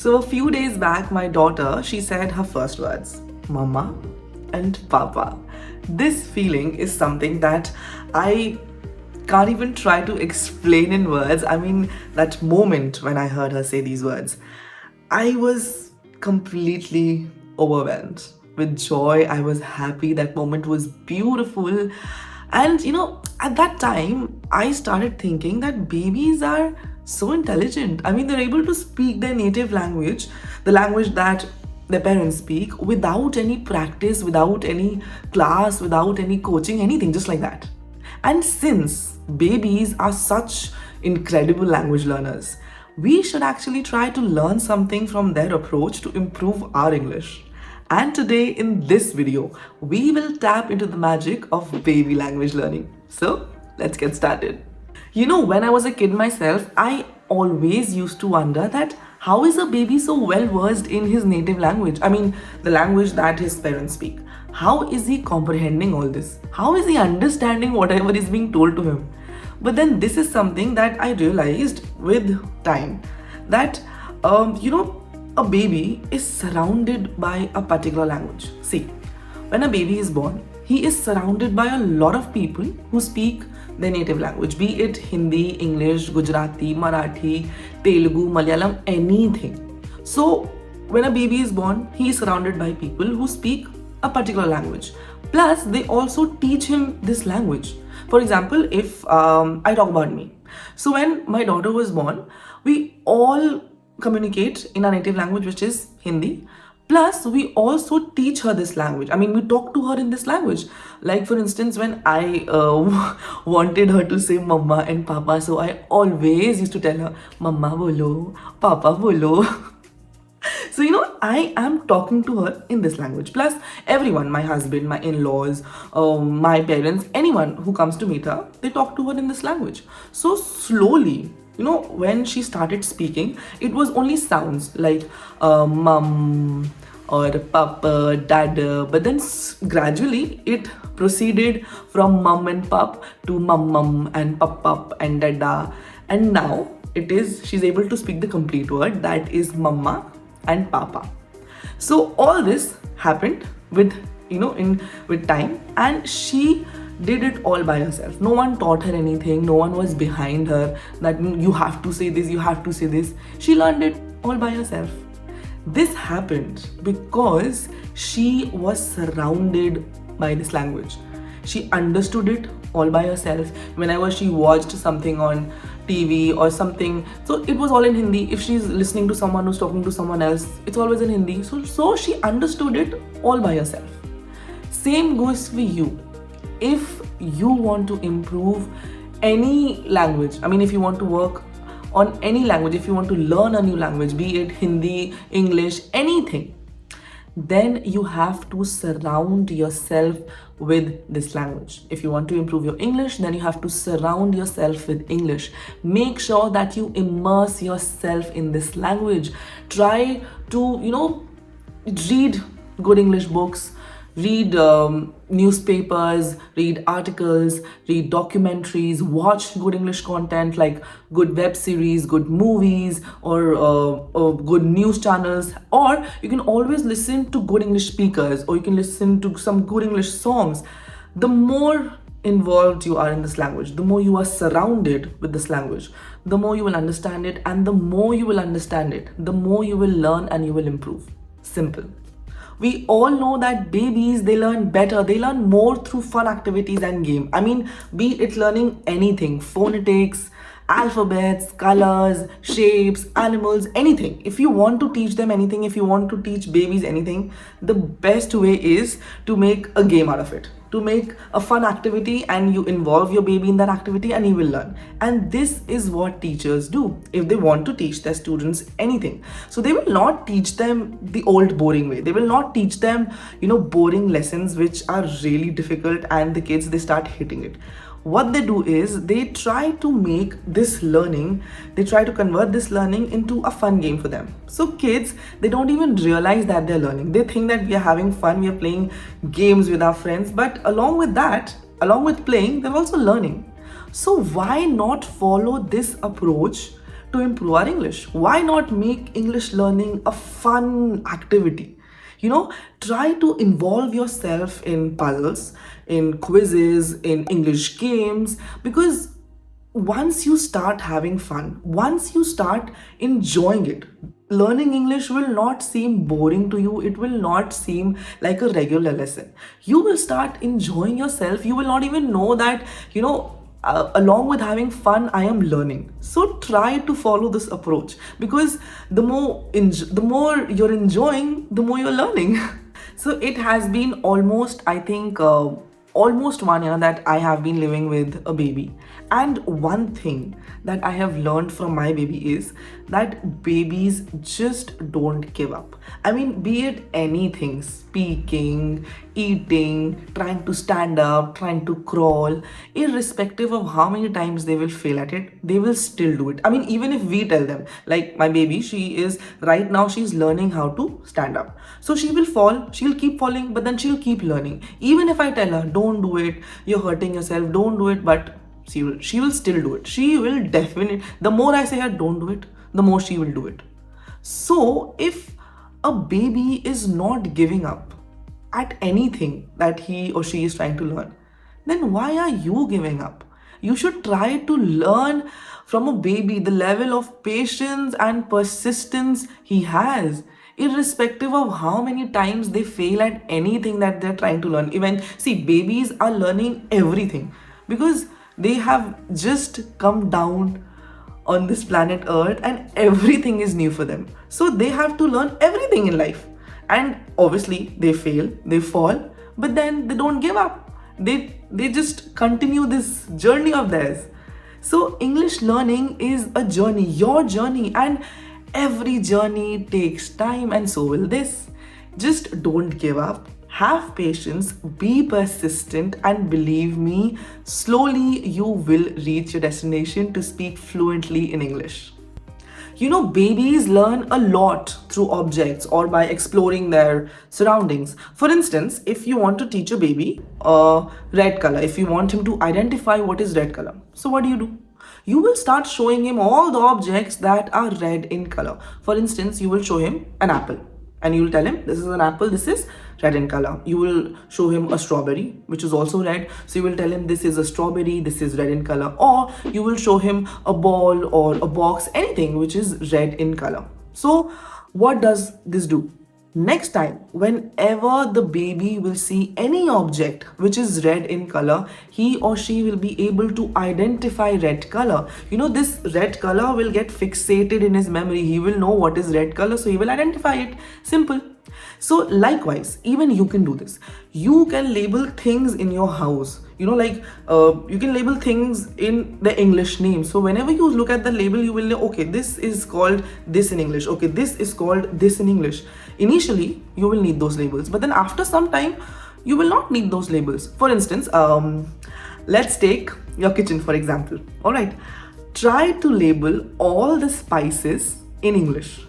So a few days back, my daughter, she said her first words, Mama and Papa. This feeling is something that I can't even try to explain in words. I mean, that moment when I heard her say these words, I was completely overwhelmed with joy. I was happy. That moment was beautiful. And at that time, I started thinking that babies are so intelligent. I mean, they're able to speak their native language, the language that their parents speak, without any practice, without any class, without any coaching, anything, just like that. And since babies are such incredible language learners, we should actually try to learn something from their approach to improve our English. And today in this video, we will tap into the magic of baby language learning. So let's get started. When I was a kid myself, I always used to wonder that how is a baby so well versed in his native language? I mean, the language that his parents speak. How is he comprehending all this? How is he understanding whatever is being told to him? But then this is something that I realized with time that, a baby is surrounded by a particular language. See, when a baby is born, he is surrounded by a lot of people who speak their native language, be it Hindi, English, Gujarati, Marathi, Telugu, Malayalam, anything. So when a baby is born, he is surrounded by people who speak a particular language. Plus, they also teach him this language. For example, if I talk about me. So when my daughter was born, we all communicate in our native language, which is Hindi. Plus, we also teach her this language. I mean, we talk to her in this language. Like, for instance, when I wanted her to say Mama and Papa, so I always used to tell her, Mama bolo, Papa bolo. So, I am talking to her in this language. Plus, everyone, my husband, my in-laws, my parents, anyone who comes to meet her, they talk to her in this language. So, slowly, when she started speaking, it was only sounds like mum or papa, dada. But then gradually, it proceeded from mum and pap to mum and pap and dada. And now, she's able to speak the complete word, that is mama and papa. So all this happened with with time, and she did it all by herself. No one taught her anything, no one was behind her that you have to say this, you have to say this. She learned it all by herself. This happened because she was surrounded by this language. She understood it all by herself. Whenever she watched something on TV or something, so it was all in Hindi. If she's listening to someone who's talking to someone else, it's always in Hindi. So she understood it all by herself. Same goes for you. If you want to improve any language, I mean, if you want to work on any language, if you want to learn a new language, be it Hindi, English, anything, then you have to surround yourself with this language. If you want to improve your English, then you have to surround yourself with English. Make sure that you immerse yourself in this language. Try to, read good English books, read newspapers, read articles, read documentaries, watch good English content like good web series, good movies, or good news channels. Or you can always listen to good English speakers, or you can listen to some good English songs. The more involved you are in this language, the more you are surrounded with this language, the more you will understand it, and the more you will understand it, the more you will learn and you will improve. Simple. We all know that babies, they learn better, they learn more through fun activities and game. I mean, be it learning anything, phonetics, alphabets, colors, shapes, animals, anything. If you want to teach them anything, if you want to teach babies anything, the best way is to make a game out of it, to make a fun activity, and you involve your baby in that activity and he will learn. And this is what teachers do if they want to teach their students anything. So they will not teach them the old boring way. They will not teach them, boring lessons which are really difficult and the kids, they start hating it. What they do is they try to make this learning, they try to convert this learning into a fun game for them. So kids, they don't even realize that they're learning. They think that we are having fun, we are playing games with our friends, but along with that, along with playing, they're also learning. So why not follow this approach to improve our English? Why not make English learning a fun activity? Try to involve yourself in puzzles, in quizzes, in English games, because once you start having fun, once you start enjoying it, learning English will not seem boring to you. It will not seem like a regular lesson. You will start enjoying yourself. You will not even know that, along with having fun, I am learning. So try to follow this approach, because the more you're enjoying, the more you're learning. So it has been almost, I think, almost 1 year that I have been living with a baby. And one thing that I have learned from my baby is that babies just don't give up. I mean, be it anything, speaking, eating, trying to stand up, trying to crawl, irrespective of how many times they will fail at it, they will still do it. I mean, even if we tell them, like my baby, right now she's learning how to stand up. So she will fall, she'll keep falling, but then she'll keep learning. Even if I tell her, don't do it, you're hurting yourself, don't do it, but she will still do it. She will definitely, the more I say her, don't do it, the more she will do it. So if a baby is not giving up at anything that he or she is trying to learn, then why are you giving up? You should try to learn from a baby the level of patience and persistence he has, irrespective of how many times they fail at anything that they're trying to learn. Even see, babies are learning everything because they have just come down on this planet Earth and everything is new for them. So they have to learn everything in life. And obviously they fail, they fall, but then they don't give up. They just continue this journey of theirs. So English learning is a journey, your journey, and every journey takes time, and so will this. Just don't give up. Have patience, be persistent, and believe me, slowly you will reach your destination to speak fluently in English. Babies learn a lot through objects or by exploring their surroundings. For instance, if you want to teach a baby red color, if you want him to identify what is red color, so what do? You will start showing him all the objects that are red in color. For instance, you will show him an apple and you will tell him, this is an apple, this is red in color. You will show him a strawberry, which is also red. So you will tell him, this is a strawberry, this is red in color. Or you will show him a ball or a box, anything which is red in color. So what does this do? Next time, whenever the baby will see any object which is red in color, he or she will be able to identify red color. This red color will get fixated in his memory. He will know what is red color, so he will identify it. Simple. So likewise, even you can do this. You can label things in your house. You can label things in the English name. So whenever you look at the label, you will know, okay, this is called this in English. Okay, this is called this in English. Initially, you will need those labels, but then after some time, you will not need those labels. For instance, let's take your kitchen, for example. All right, try to label all the spices in English.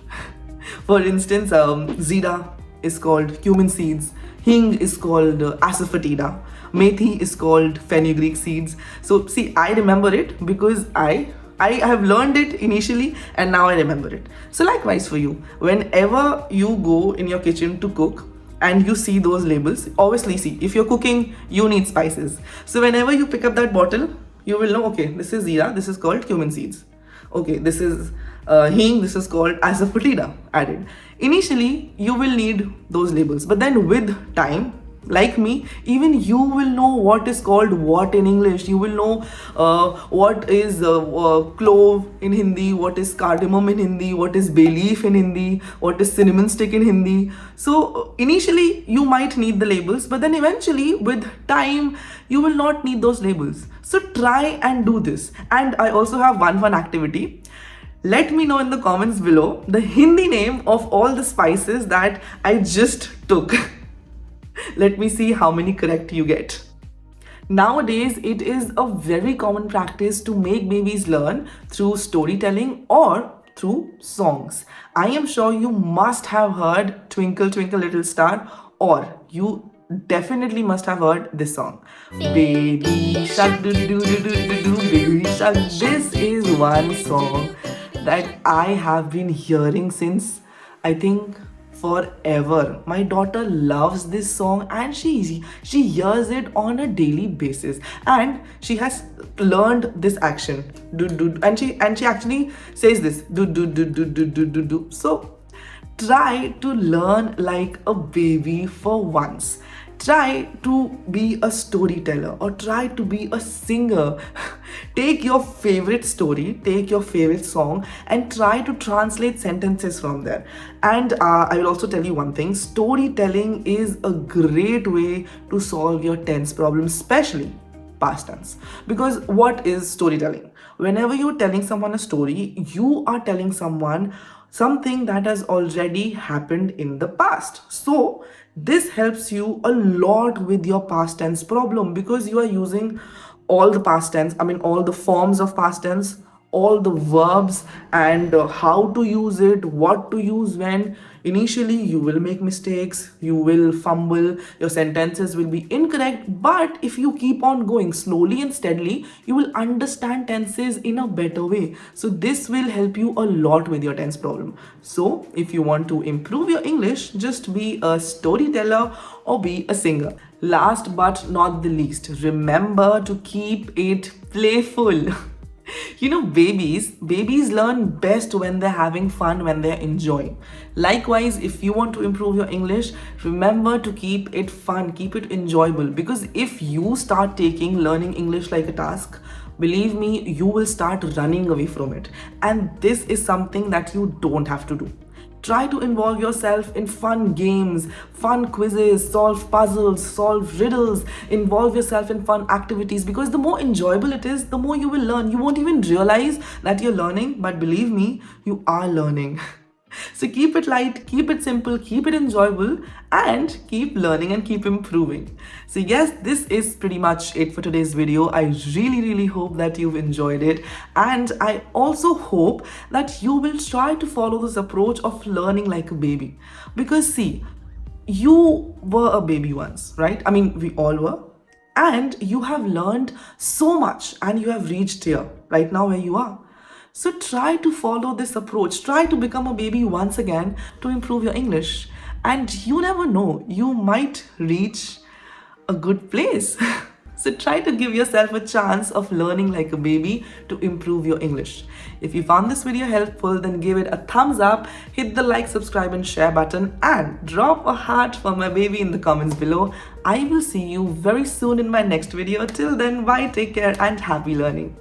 For instance, zira is called cumin seeds, hing is called asafoetida, methi is called fenugreek seeds. So see, I remember it because I have learned it initially and now I remember it. So likewise for you, whenever you go in your kitchen to cook and you see those labels, obviously see, if you're cooking, you need spices. So whenever you pick up that bottle, you will know, okay, this is zira, this is called cumin seeds. Okay, this is hing, this is called asafoetida added. Initially, you will need those labels, but then with time, like me, even you will know what is called what in English. You will know what is clove in Hindi, what is cardamom in Hindi, what is bay leaf in Hindi, what is cinnamon stick in Hindi. So initially you might need the labels, but then eventually with time you will not need those labels. So try and do this. And I also have one fun activity. Let me know in the comments below the Hindi name of all the spices that I just took. Let me see how many correct you get. Nowadays, it is a very common practice to make babies learn through storytelling or through songs. I am sure you must have heard Twinkle Twinkle Little Star, or you definitely must have heard this song. Baby shark do do do do do do, baby shark. This is one song. that I have been hearing since, I think, forever. My daughter loves this song and she hears it on a daily basis, and she has learned this action, do do, and she actually says this, do do do do do do do do. So try to learn like a baby for once. Try to be a storyteller or try to be a singer. Take your favorite story, take your favorite song, and try to translate sentences from there. And I will also tell you one thing, storytelling is a great way to solve your tense problems, especially past tense. Because what is storytelling? Whenever you're telling someone a story, you are telling someone something that has already happened in the past. So this helps you a lot with your past tense problem, because you are using all the past tense, I mean all the forms of past tense, all the verbs, and how to use it, what to use when. Initially you will make mistakes, you will fumble, your sentences will be incorrect, but if you keep on going slowly and steadily, you will understand tenses in a better way. So this will help you a lot with your tense problem. So if you want to improve your English, just be a storyteller or be a singer. Last but not the least, remember to keep it playful. You know, babies learn best when they're having fun, when they're enjoying. Likewise, if you want to improve your English, remember to keep it fun, keep it enjoyable, because if you start taking learning English like a task, believe me, you will start running away from it, and this is something that you don't have to do. Try to involve yourself in fun games, fun quizzes, solve puzzles, solve riddles, involve yourself in fun activities, because the more enjoyable it is, the more you will learn. You won't even realize that you're learning, but believe me, you are learning. So keep it light, keep it simple, keep it enjoyable, and keep learning and keep improving. So yes, this is pretty much it for today's video. I really hope that you've enjoyed it, and I also hope that you will try to follow this approach of learning like a baby. Because see, you were a baby once, right? I mean, we all were. And you have learned so much and you have reached here, right now where you are. So try to follow this approach. Try to become a baby once again to improve your English. And you never know, you might reach a good place. So try to give yourself a chance of learning like a baby to improve your English. If you found this video helpful, then give it a thumbs up, hit the like, subscribe and share button, and drop a heart for my baby in the comments below. I will see you very soon in my next video. Till then, bye, take care and happy learning.